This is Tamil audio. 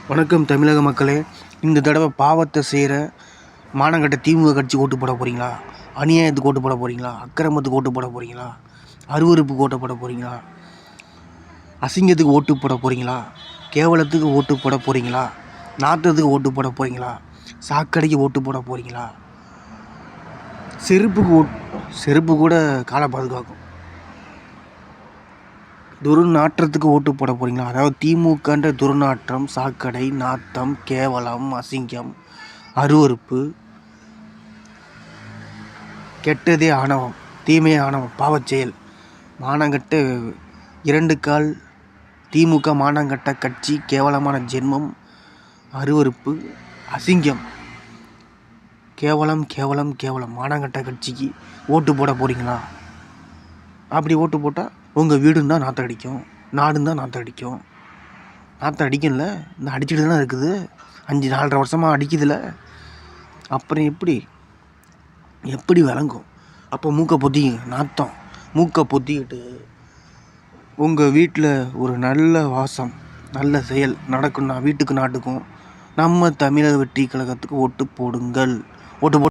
வணக்கம் தமிழக மக்களே. இந்த தடவை பாவத்தை செய்கிற மானங்கட்ட திமுக கட்சிக்கு ஓட்டு போட போகிறீங்களா? அநியாயத்துக்கு ஓட்டு போட போகிறீங்களா? அக்கிரமத்துக்கு ஓட்டு போட போகிறீங்களா? அருவருப்புக்கு ஓட்டு போட போகிறீங்களா? அசிங்கத்துக்கு ஓட்டு போட போகிறீங்களா? கேவலத்துக்கு ஓட்டு போட போகிறீங்களா? நாற்றத்துக்கு ஓட்டு போட போகிறீங்களா? சாக்கடைக்கு ஓட்டு போட போகிறீங்களா? செருப்பு கூட காலை பாதுகாக்கும். துர்நாற்றத்துக்கு ஓட்டு போட போகிறீங்களா? அதாவது திமுகன்ற துர்நாற்றம், சாக்கடை, நாத்தம், கேவலம், அசிங்கம், அருவருப்பு, கெட்டதே ஆணவம், தீமையே ஆணவம், பாவச்செயல், மானங்கட்ட 2 கால் திமுக மானங்கட்ட கட்சி, கேவலமான ஜென்மம், அருவருப்பு, அசிங்கம், கேவலம் கேவலம் கேவலம் மானங்கட்ட கட்சிக்கு ஓட்டு போட போகிறீங்களா? அப்படி ஓட்டு போட்டால் உங்கள் வீடும் தான் நாற்றம் அடிக்கும், நாடும் தான் நாற்றம் அடிக்கும். நாற்றம் அடிக்கும்ல, இந்த அடிச்சுட்டு தானே இருக்குது. 4.5 வருஷமாக அடிக்குதுல. அப்புறம் எப்படி விளங்கும்? அப்போ மூக்கை பொத்திக்கிங்க. நாற்றம் மூக்கை பொத்திக்கிட்டு உங்கள் வீட்டில் ஒரு நல்ல வாசம், நல்ல செயல் நடக்கும்னா வீட்டுக்கு நாட்டுக்கும் நம்ம தமிழக வெற்றி கழகத்துக்கு ஓட்டு போடுங்கள். ஓட்டு